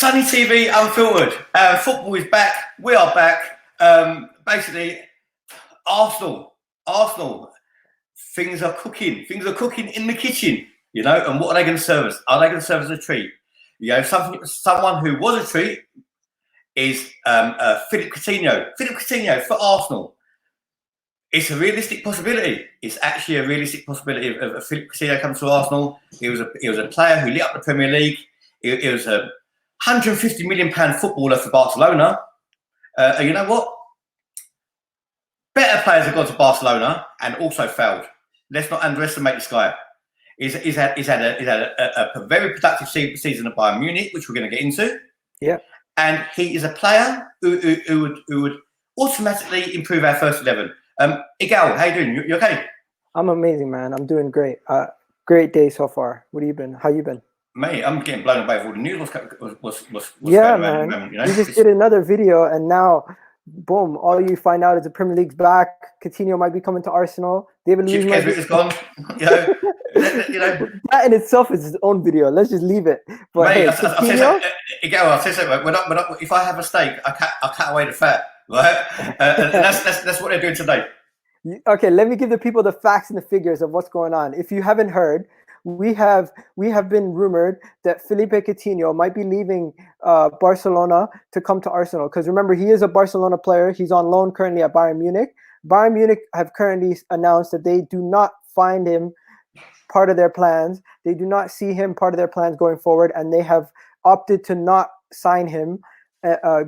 Sunny TV Unfiltered. Football is back. We are back. Basically, Arsenal. Things are cooking. Things are cooking in the kitchen. You know, and what are they going to serve us? Are they going to serve us a treat? You know, someone who was a treat is Philippe Coutinho. Philippe Coutinho for Arsenal. It's a realistic possibility. It's actually a realistic possibility of Philippe Coutinho coming to Arsenal. He was a player who lit up the Premier League. He was a £150 million footballer for Barcelona. And you know what? Better players have gone to Barcelona and also failed. Let's not underestimate this guy. He's had a very productive season at Bayern Munich, which we're going to get into. Yeah. And he is a player who would automatically improve our first 11. Igal, how you doing? You okay? I'm amazing, man. I'm doing great. Great day so far. What have you been? How you been? Mate, I'm getting blown away with all the news. What's yeah, going man. around, you know? You just did another video, and now, boom! All you find out is the Premier League's back. Coutinho might be coming to Arsenal. David Luiz is gone. You know, that in itself is his own video. Let's just leave it. But mate, hey, I'll say something. If I have a steak, I cut away the fat, right? And that's what they're doing today. Okay, let me give the people the facts and the figures of what's going on. If you haven't heard, we have been rumored that Philippe Coutinho might be leaving Barcelona to come to Arsenal. Because remember, he is a Barcelona player. He's on loan currently at Bayern Munich. Bayern Munich have currently announced that they do not find him part of their plans. They do not see him part of their plans going forward, and they have opted to not sign him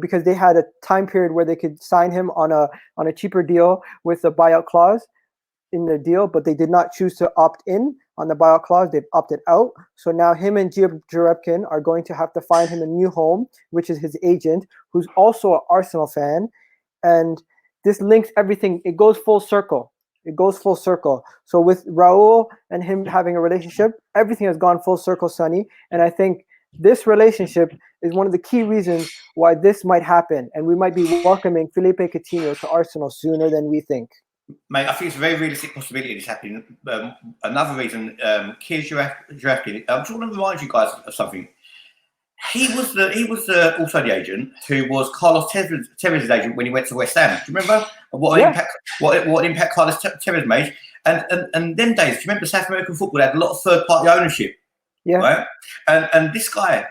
because they had a time period where they could sign him on a cheaper deal with a buyout clause in their deal, but they did not choose to opt in on the buyout clause. They've opted out. So now him and Gio Jerebkin are going to have to find him a new home, which is his agent, who's also an Arsenal fan. And this links everything. It goes full circle. So with Raul and him having a relationship, everything has gone full circle, Sonny. And I think this relationship is one of the key reasons why this might happen. And we might be welcoming Philippe Coutinho to Arsenal sooner than we think. Mate, I think it's a very realistic possibility of this happening. Another reason, Keir Jerebkin, I just want to remind you guys of something. He was also the agent who was Carlos Tevez's agent when he went to West Ham. Do you remember what impact Carlos Tevez made? And them days, do you remember South American football had a lot of third party ownership? Yeah. Right. And this guy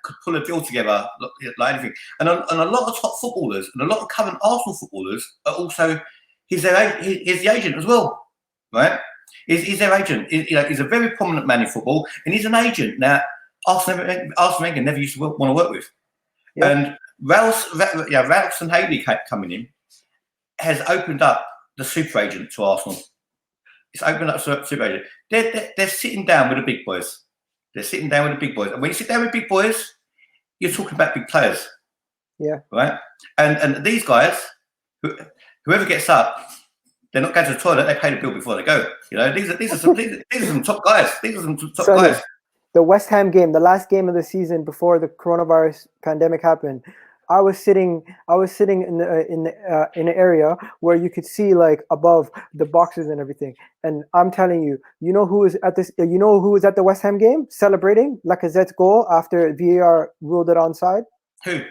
could pull a deal together like anything. And a lot of top footballers and a lot of current Arsenal footballers are also he's the agent as well, right? He's their agent. He's a very prominent man in football, and he's an agent now. Arsene Wenger never used to want to work with. Yeah. And Ralphs and Haley coming in has opened up the super agent to Arsenal. It's opened up super agent. They're sitting down with the big boys. And when you sit down with big boys, you're talking about big players. Yeah. Right? And these guys, whoever gets up, they're not going to the toilet, they pay the bill before they go. You know, these are some top guys. Guys. The West Ham game, the last game of the season before the coronavirus pandemic happened, I was sitting in an area where you could see like above the boxes and everything. And I'm telling you, you know who was at the West Ham game celebrating Lacazette's goal after VAR ruled it onside? Who?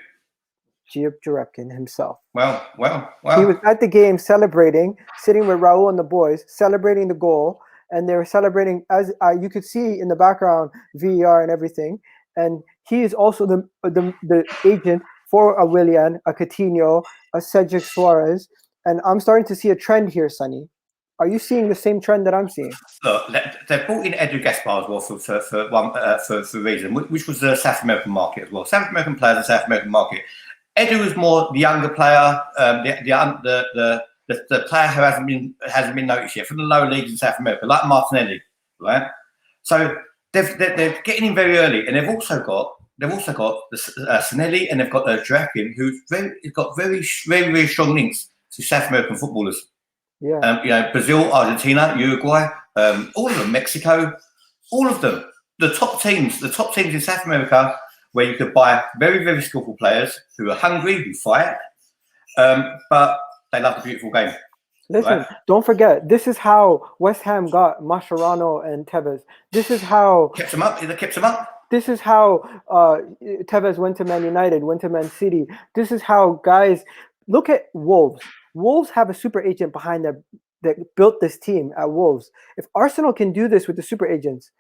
Gio Jerebkin himself. Wow. He was at the game celebrating, sitting with Raul and the boys, celebrating the goal. And they were celebrating, as you could see in the background, VAR and everything. And he is also the agent for a Willian, a Coutinho, a Cedric Suarez. And I'm starting to see a trend here, Sonny. Are you seeing the same trend that I'm seeing? Look, they brought in Edu Gaspar as well for a reason, which was the South American market as well. South American players in South American market. Edu was more the younger player, the player who hasn't been noticed yet from the lower leagues in South America, like Martinelli, right? So they're getting in very early, and they've also got the Sinelli, and they've got Jerebkin, who's got very strong links to South American footballers. Yeah, Brazil, Argentina, Uruguay, all of them, Mexico, all of them. The top teams in South America, where you could buy very, very skillful players who are hungry, who fight, but they love the beautiful game. Listen, right? Don't forget, this is how West Ham got Mascherano and Tevez. This is how kept them up. This is how Tevez went to Man United, went to Man City. This is how guys look at Wolves. Wolves have a super agent behind them that built this team at Wolves. If Arsenal can do this with the super agents,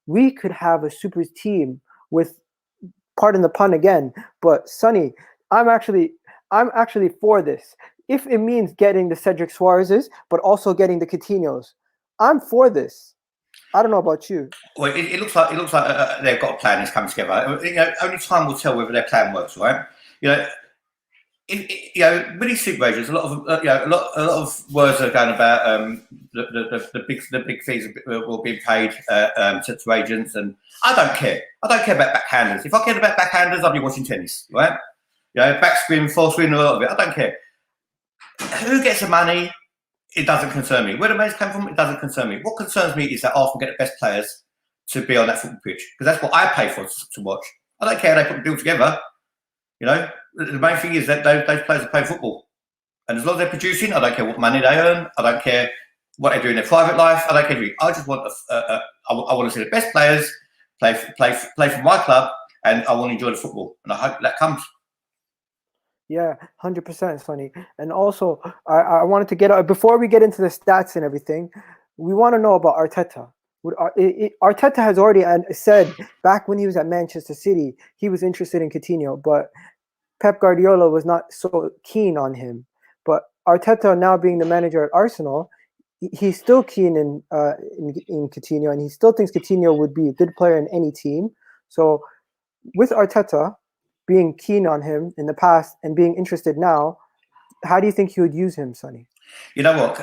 we could have a super team with, pardon the pun again, but Sonny, I'm actually for this. If it means getting the Cedric Suarez's, but also getting the Coutinhos, I'm for this. I don't know about you. Well, it looks like they've got a plan that's coming together. You know, only time will tell whether their plan works, right? You know, with these super agents, a lot of words are going about the big fees will be paid to agents, and I don't care. I don't care about backhanders. If I cared about backhanders, I'd be watching tennis, right? You know, backspin, full spin, a lot of it. I don't care. Who gets the money? It doesn't concern me. Where the money's come from, it doesn't concern me. What concerns me is that Arsenal get the best players to be on that football pitch, because that's what I pay for to watch. I don't care how they put the deal together. You know, the main thing is that those players are playing football, and as long as they're producing, I don't care what money they earn. I don't care what they do in their private life. I don't care. I just want I want to see the best players play for my club, and I want to enjoy the football, and I hope that comes. Yeah, 100%, Sonny. And also, I wanted to get before we get into the stats and everything, we want to know about Arteta. Arteta has already said back when he was at Manchester City, he was interested in Coutinho, but Pep Guardiola was not so keen on him. But Arteta, now being the manager at Arsenal, he's still keen in Coutinho, and he still thinks Coutinho would be a good player in any team. So with Arteta being keen on him in the past and being interested now, how do you think he would use him, Sonny? You know what?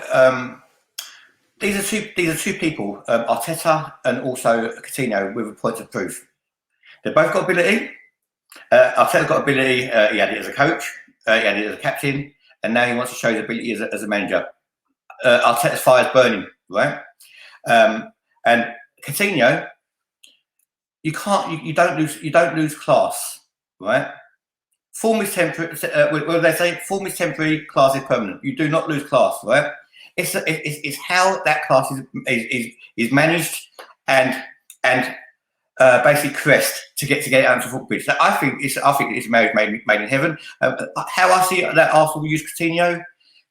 These are two people, Arteta and also Coutinho, with a point of proof. They've both got ability. Arteta's got ability. He had it as a coach. He had it as a captain, and now he wants to show his ability as a manager. Arteta's fire is burning, right? And Coutinho, you don't lose class, right? Form is temporary. What they say? Form is temporary. Class is permanent. You do not lose class, right? It's how that class is managed and basically caressed to get it out to football pitch. So I think it's marriage made in heaven. How I see it, that Arsenal will use Coutinho.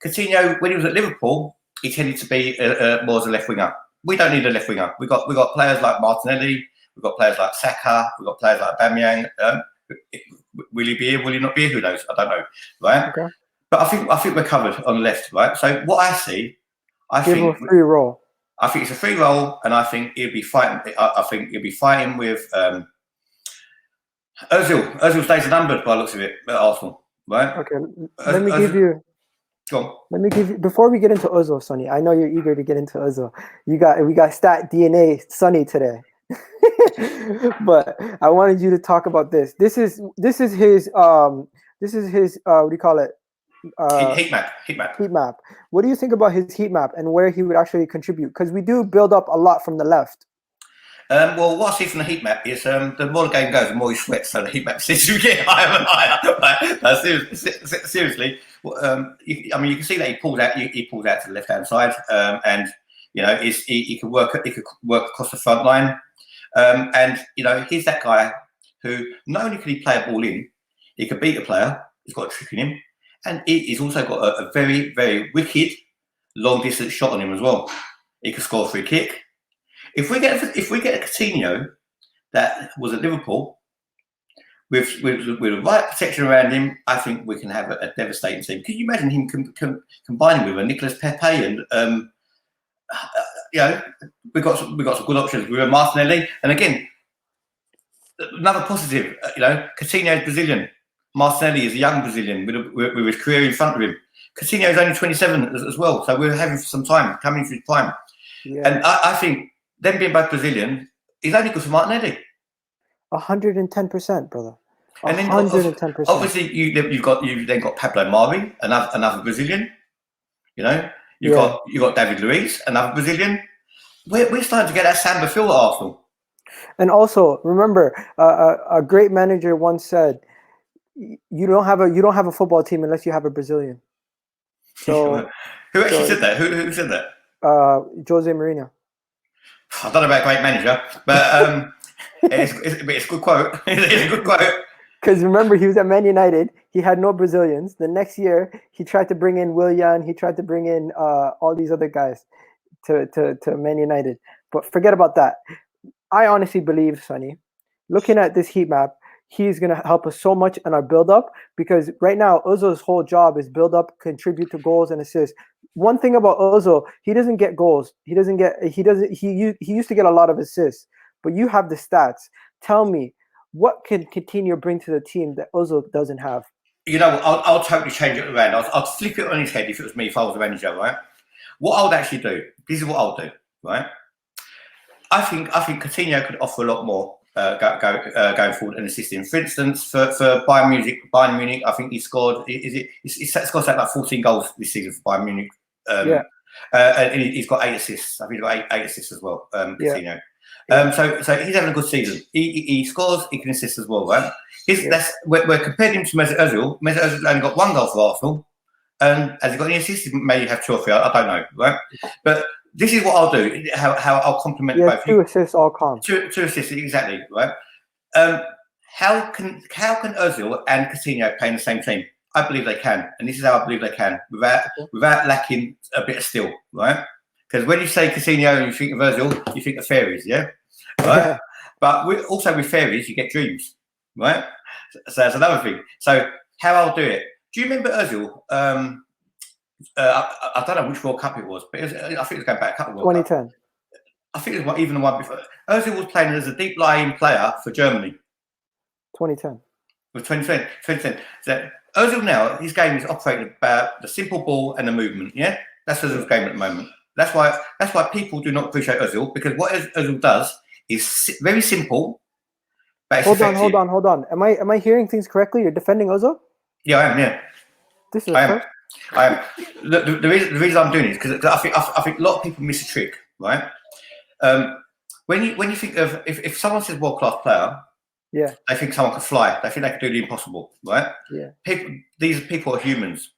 Coutinho, when he was at Liverpool, he tended to be more as a left winger. We don't need a left winger. We got players like Martinelli. We've got players like Saka. We've got players like Aubameyang. Will he be here? Will he not be here? Who knows? I don't know, right? Okay. But I think we're covered on the left, right? So what I see, give him a free role. I think it's a free role, and I think he'll be fighting. I think he'll be fighting with Ozil. Ozil's days are numbered by the looks of it at Arsenal, right? Okay, let me give you. Go on. Let me give you, before we get into Ozil, Sonny. I know you're eager to get into Ozil. We got stat DNA Sonny today. But I wanted you to talk about this. This is his what do you call it? Heat map. Heat map. What do you think about his heat map and where he would actually contribute? Because we do build up a lot from the left. Well, what I see from the heat map is the more the game goes, the more he sweats. So the heat map seems to get higher and higher. Right? Seriously, you can see that he pulls out. He pulls out to the left-hand side, and you know, he could work across the front line. And you know, he's that guy who not only can he play a ball in, he can beat a player. He's got a trick in him, and he's also got a very, very wicked long distance shot on him as well. He can score a free kick. If we get a Coutinho that was at Liverpool with the right protection around him, I think we can have a devastating team. Can you imagine him combining with a Nicolas Pepe and you know, we've got some good options with a Martinelli, and again, another positive. You know, Coutinho is Brazilian. Martinelli is a young Brazilian with his career in front of him. Coutinho is only 27 as well, so we're having some time coming through his prime. Yeah. And I think them being both Brazilian is only good for Martinelli. 110%, brother. 110%. Obviously, you've then got Pablo Mari, another Brazilian. You know, you've got David Luiz, another Brazilian. We're starting to get that Samba feel at Arsenal. And also, remember, a great manager once said, "You don't have a football team unless you have a Brazilian." So, who actually said that? Who said that? Jose Mourinho. I don't know about great manager, but It's a good quote. It's a good quote. Because remember, he was at Man United. He had no Brazilians. The next year, he tried to bring in Willian. He tried to bring in all these other guys to Man United. But forget about that. I honestly believe, Sonny, looking at this heat map, he's going to help us so much in our build-up, because right now, Ozil's whole job is build up, contribute to goals and assists. One thing about Ozil, he doesn't get goals. He used to get a lot of assists, but you have the stats. Tell me, what can Coutinho bring to the team that Ozil doesn't have? You know, I'll totally change it around. I'll flip it on his head if it was me, if I was the manager, right? What I would actually do, this is what I'll do, right? I think Coutinho could offer a lot more going forward and assisting. For instance, for Bayern Munich, I think he scored. He's scored like 14 goals this season for Bayern Munich. And he's got 8 assists. I think he's got eight assists as well. Coutinho. So he's having a good season. He scores, he can assist as well, right? We're comparing him to Mesut Ozil. Mesut Ozil only got 1 goal for Arsenal, and has he got any assists? He may have 2 or 3. I don't know, right? But this is what I'll do. How I'll compliment both. 2 assists, all calm. 2 assists, exactly, right? How can Ozil and Coutinho play in the same team? I believe they can, and this is how I believe they can, without lacking a bit of skill, right? Because when you say Coutinho and you think of Ozil, you think of fairies, yeah? Right? Yeah. But with fairies, you get dreams, right? So that's another thing. So how I'll do it. Do you remember Ozil? I don't know which World Cup it was, but I think it was going back a couple of World 2010. Cup. I think it was even the one before. Ozil was playing as a deep lying player for Germany. 2010. With 2010. So Ozil now, his game is operated about the simple ball and the movement, yeah? That's Ozil's game at the moment. That's why people do not appreciate Ozil, because what Ozil does is very simple, but it's effective. Hold on. Am I hearing things correctly? You're defending Ozil? Yeah, I am. Yeah, this is I am. The reason I'm doing it is because I think a lot of people miss a trick, right? When you think of if someone says world class player, yeah, they think someone could fly. They think they could do the impossible, right? Yeah. These people are humans.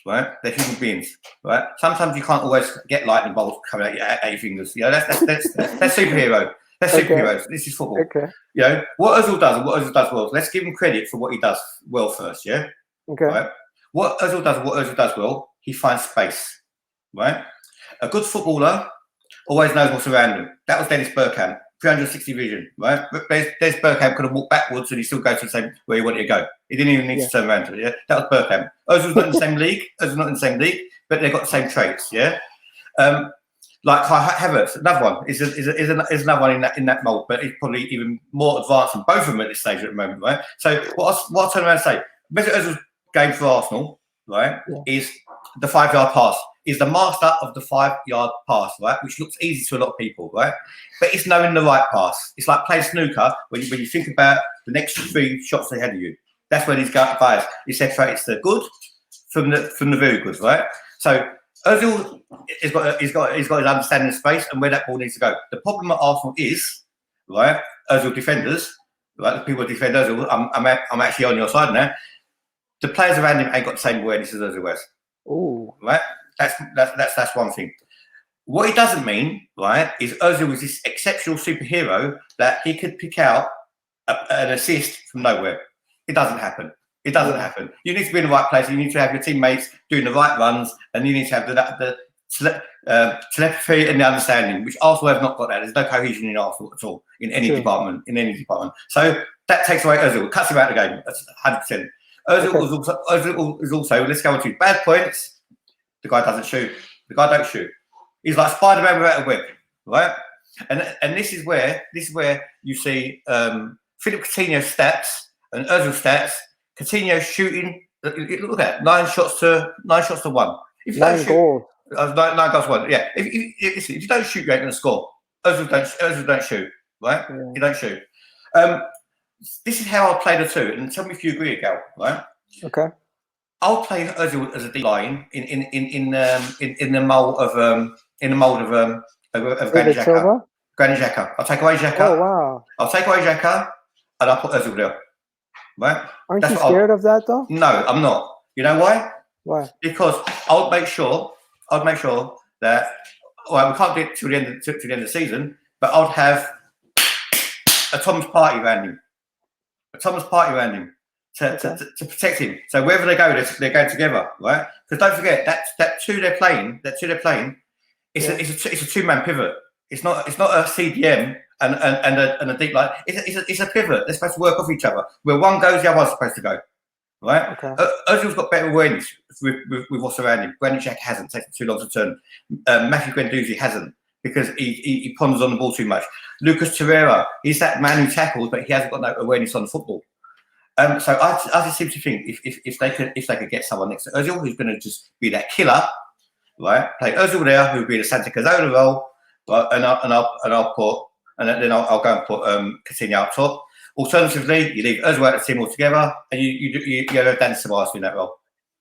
Right, they're human beings. Right, sometimes you can't always get lightning bolts coming at your fingers. You know, that's superhero. That's superheroes. This is football. Okay. You know what Ozil does and what Ozil does well. Let's give him credit for what he does well first. Yeah. Okay. Right. What Ozil does well, he finds space. Right. A good footballer always knows what's around him. That was Dennis Bergkamp. 360 vision, right? Dennis Bergkamp could have walked backwards and he still goes to the same where he wanted to go. He didn't even need to turn around to it. Yeah, that was Bergkamp. Ozil's not in the same league. Ozil's not in the same league, but they've got the same traits. Yeah, like Havertz, another one is another one in that mold, but he's probably even more advanced than both of them at this stage at the moment, right? So what I turn around and say, Mesut Ozil's game for Arsenal, right, is the 5-yard pass. Is the master of the 5-yard pass, right? Which looks easy to a lot of people, right? But it's knowing the right pass. It's like playing snooker when you think about the next 3 shots ahead of you. That's where these guys he separates the good from the very good, right? So Ozil he's got his understanding of space and where that ball needs to go. The problem at Arsenal is, right? Ozil defenders, right? The people who defend Ozil, I'm actually on your side now. The players around him ain't got the same awareness as Ozil has. Oh, right. That's one thing. What it doesn't mean, right, is Ozil was this exceptional superhero that he could pick out an assist from nowhere. It doesn't happen. It doesn't happen. You need to be in the right place. You need to have your teammates doing the right runs, and you need to have the telepathy and the understanding, which Arsenal have not got that. There's no cohesion in Arsenal at all in any department. So that takes away Ozil. Cuts him out of the game. That's 100%. Ozil is also. Let's go on to bad points. The guy doesn't shoot. The guy don't shoot. He's like Spider-Man without a web, right? And this is where you see Philippe Coutinho's stats and Ozil's stats. Coutinho shooting. Look at that, 9 shots to 1. If you 9 goals. 9 goals to 1. Yeah. If you don't shoot, you ain't going to score. Ozil don't shoot, right? Yeah. He don't shoot. This is how I'll play the two, and tell me if you agree, Gal. Right? Okay. I'll play Ozil as a D line in the mold of Granit Xhaka. I'll take away Xhaka. Oh wow! I'll take away Xhaka and I'll put Ozil there. Right? Aren't you scared of that though? No, I'm not. You know why? Why? Because I'll make sure that we can't do it till the end of the season, but I'll have a Thomas Partey around him. To protect him. So wherever they go, they're going together, right? Because don't forget that two they're playing. It's a two-man pivot. It's not a CDM and a deep line. It's a pivot. They're supposed to work off each other. Where one goes, the other one's supposed to go, right? Okay. Ozil's got better awareness with what's around him. Granit Xhaka hasn't taken too long to turn. Matthew Guendouzi hasn't because he ponders on the ball too much. Lucas Torreira, he's that man who tackles, but he hasn't got no awareness on the football. So I just seem to think if they could get someone next to Ozil who's going to just be that killer, right? Play Ozil there, who would be the Santa Cazorla role, right? And I'll go and put Coutinho up top. Alternatively, you leave Ozil out of the team altogether, and you have Dan Ceballos in that role.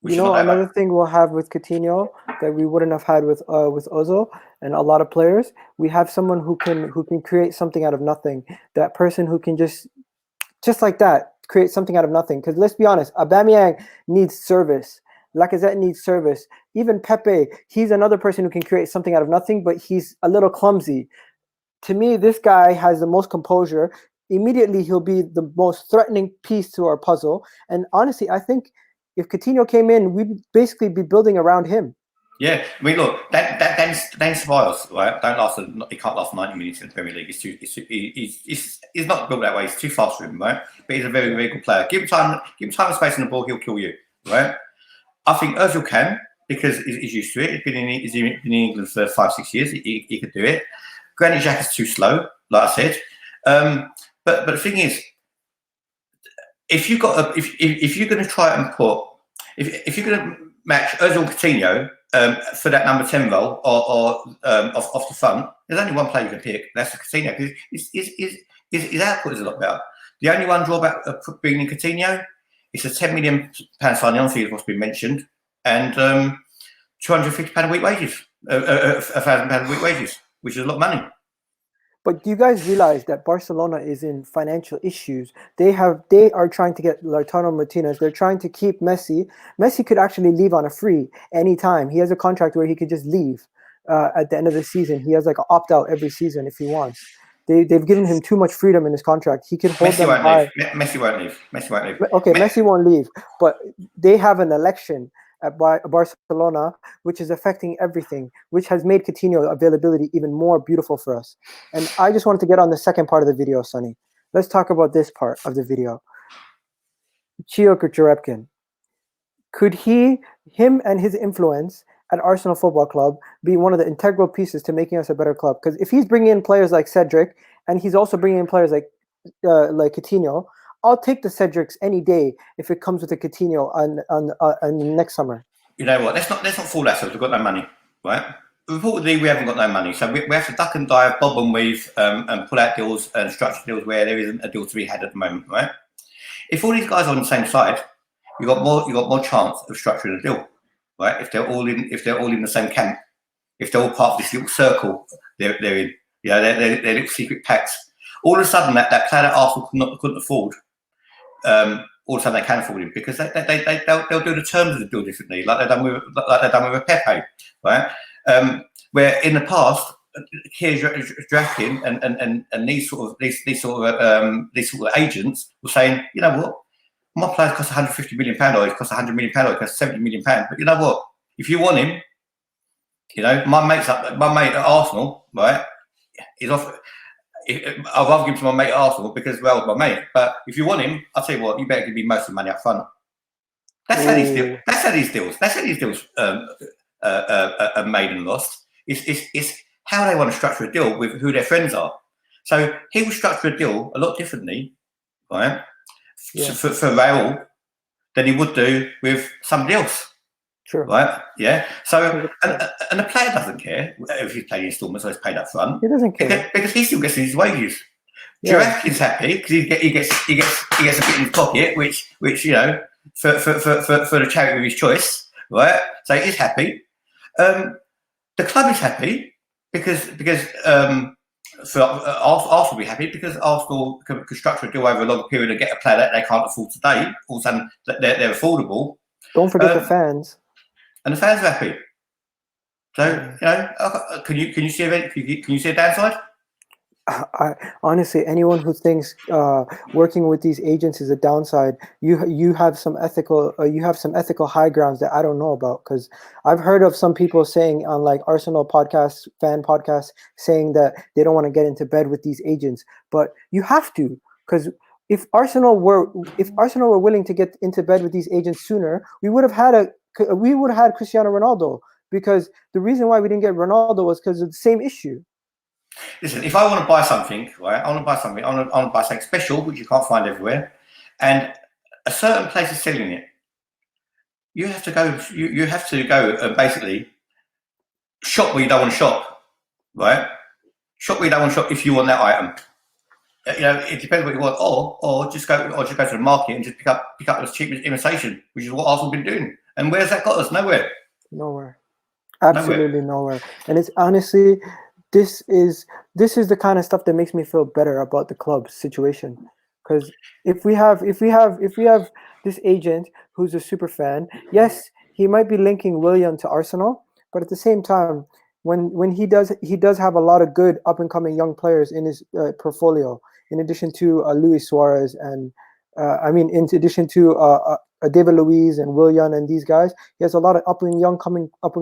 Another thing we'll have with Coutinho that we wouldn't have had with Ozil and a lot of players, we have someone who can create something out of nothing. That person who can just like that create something out of nothing. Because let's be honest, Aubameyang needs service. Lacazette needs service. Even Pepe, he's another person who can create something out of nothing, but he's a little clumsy. To me, this guy has the most composure. Immediately, he'll be the most threatening piece to our puzzle. And honestly, I think if Coutinho came in, we'd basically be building around him. Yeah, I mean, look, Dan Ceballos, right? He can't last 90 minutes in the Premier League. He's not built that way. He's too fast for him, right? But he's a very, very good player. Give him time and space on the ball, he'll kill you, right? I think Ozil can because he's used to it. He's been in England for 5-6 years. He could do it. Granit Xhaka is too slow, like I said. But the thing is, if you're going to try and put, if you're going to match Ozil and Coutinho for that number 10 role or off the front, there's only one player you can pick. That's Coutinho because his output is a lot better. The only one drawback of bringing in Coutinho is a £10 million signing on fee, what's been mentioned, and £250 a week wages, £1,000 a week wages, which is a lot of money. But do you guys realize that Barcelona is in financial issues? They are trying to get Lautaro Martinez. They're trying to keep Messi. Messi could actually leave on a free anytime. He has a contract where he could just leave at the end of the season. He has like an opt-out every season if he wants. They've given him too much freedom in his contract. He can hold them high. Messi won't leave. Okay, Messi won't leave. But they have an election at Barcelona, which is affecting everything, which has made Coutinho availability even more beautiful for us. And I just wanted to get on the second part of the video, Sonny. Let's talk about this part of the video. Chiyok Jarepkin. Could him and his influence at Arsenal Football Club be one of the integral pieces to making us a better club? Because if he's bringing in players like Cedric, and he's also bringing in players like Coutinho, I'll take the Cedrics any day if it comes with a Coutinho on next summer. You know what? Let's not fool ourselves. We've got no money, right? Reportedly, we haven't got no money, so we have to duck and dive, bob and weave, and pull out deals and structure deals where there isn't a deal to be had at the moment, right? If all these guys are on the same side, you got more chance of structuring a deal, right? If they're all in the same camp, if they're all part of this little circle they're in, they're little secret packs. All of a sudden, that player that Arsenal couldn't afford. All of a sudden they can afford him because they'll do the terms of the deal differently, like they've done with a Pepe, right? Where in the past, drafting and these sort of agents were saying, you know what, my player costs £150 million, or it costs £100 million, or it costs £70 million. But you know what, if you want him, my mate at Arsenal, right, is off. I'd rather give him to my mate at Arsenal because Raul's my mate. But if you want him, I'll tell you what, you better give me most of the money up front. That's how these deals are made and lost. It's how they want to structure a deal with who their friends are. So he will structure a deal a lot differently, right, for Raul than he would do with somebody else. True. Right? Yeah. So, and the player doesn't care if he's paying installments or he's paid up front. He doesn't care because he still gets his wages. Jarepkin's happy because he gets a bit in his pocket, which for the charity of his choice, right? So he's happy. The club is happy because Arsenal will be happy because Arsenal can structure a deal over a long period and get a player that they can't afford today. All of a sudden, they're affordable. Don't forget the fans. And the fans are happy. So can you see a downside? Honestly, anyone who thinks working with these agents is a downside, you have some ethical high grounds that I don't know about. Because I've heard of some people saying on like Arsenal podcasts, fan podcasts, saying that they don't want to get into bed with these agents, but you have to. Because if Arsenal were willing to get into bed with these agents sooner, we would have had Cristiano Ronaldo. Because the reason why we didn't get Ronaldo was because of the same issue. Listen, if I want to buy something, right, I want to buy something. I want to buy something special, which you can't find everywhere, and a certain place is selling it. You have to go. You have to go and basically shop where you don't want to shop, right? Shop where you don't want to shop if you want that item. You know, it depends what you want, or just go to the market and just pick up the cheapest imitation, which is what Arsenal been doing. And where's that got us? Nowhere. Nowhere. Absolutely nowhere. And it's honestly, this is the kind of stuff that makes me feel better about the club's situation. Because if we have this agent who's a super fan, yes, he might be linking Willian to Arsenal, but at the same time, when he does have a lot of good up and coming young players in his portfolio, in addition to Luis Suarez and in addition to David Luiz and Willian and these guys, he has a lot of up and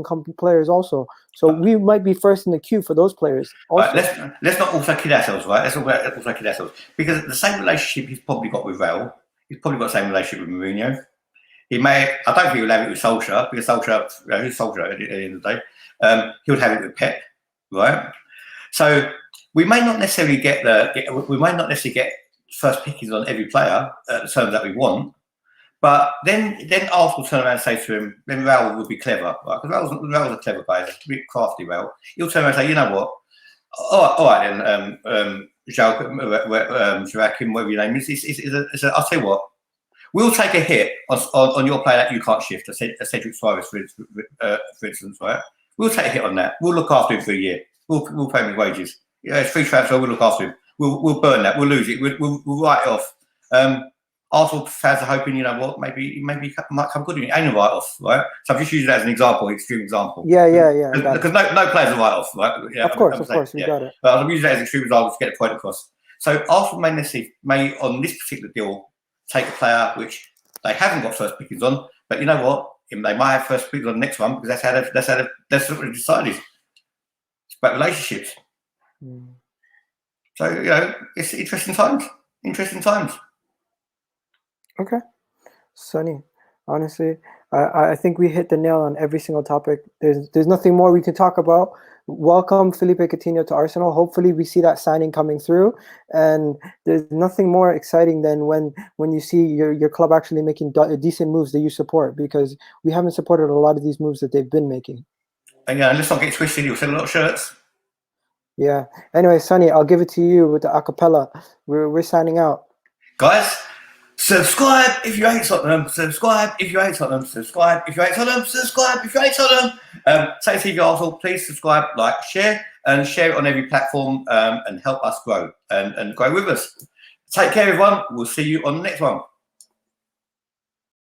coming players also. So we might be first in the queue for those players. Also. Right, let's not also kid ourselves, right? Let's also kid ourselves, because the same relationship he's probably got with Raul, he's probably got the same relationship with Mourinho. I don't think he'll have it with Solskjaer, because Solskjaer, he's Solskjaer at the end of the day. He would have it with Pep, right? So we may not necessarily get first pickings on every player at the terms that we want. But then Arsenal turn around and say to him, then Raul would be clever, right? Because Raul's a clever guy, he's a bit crafty, Raul. He'll turn around and say, you know what? All right then, Joaquin, whatever your name is, I'll tell you what, we'll take a hit on your player that you can't shift, Cedric Suarez, for instance, right? We'll take a hit on that. We'll look after him for a year. We'll pay him his wages. Yeah, it's free transfer, we'll look after him. We'll burn that, we'll lose it, we'll write it off. Arsenal fans are hoping, you know what, maybe it might come good. It ain't a write-off, right? So I'm just using that as an example, extreme example. Yeah. Because no player's a write-off, right? Yeah, of course, we got it. But I'm using that as an extreme example to get the point across. So Arsenal may on this particular deal take a player which they haven't got first pickings on, but you know what? They might have first pickings on the next one, because that's what they decided. It's about relationships. So you know, it's interesting times. Okay, Sonny, honestly, I think we hit the nail on every single topic. There's nothing more we can talk about. Welcome Philippe Coutinho to Arsenal. Hopefully we see that signing coming through, and there's nothing more exciting than when you see your club actually making decent moves that you support, because we haven't supported a lot of these moves that they've been making. And yeah, let's not get twisted, you'll sell a lot of shirts. Yeah. Anyway, Sonny, I'll give it to you with the acapella. We're signing out. Guys, subscribe if you hate Tottenham. Subscribe if you hate Tottenham. Subscribe if you hate Tottenham. Subscribe if you hate Tottenham. Say TV Arsenal, please subscribe, like, share, and share it on every platform, and help us grow and grow with us. Take care, everyone. We'll see you on the next one.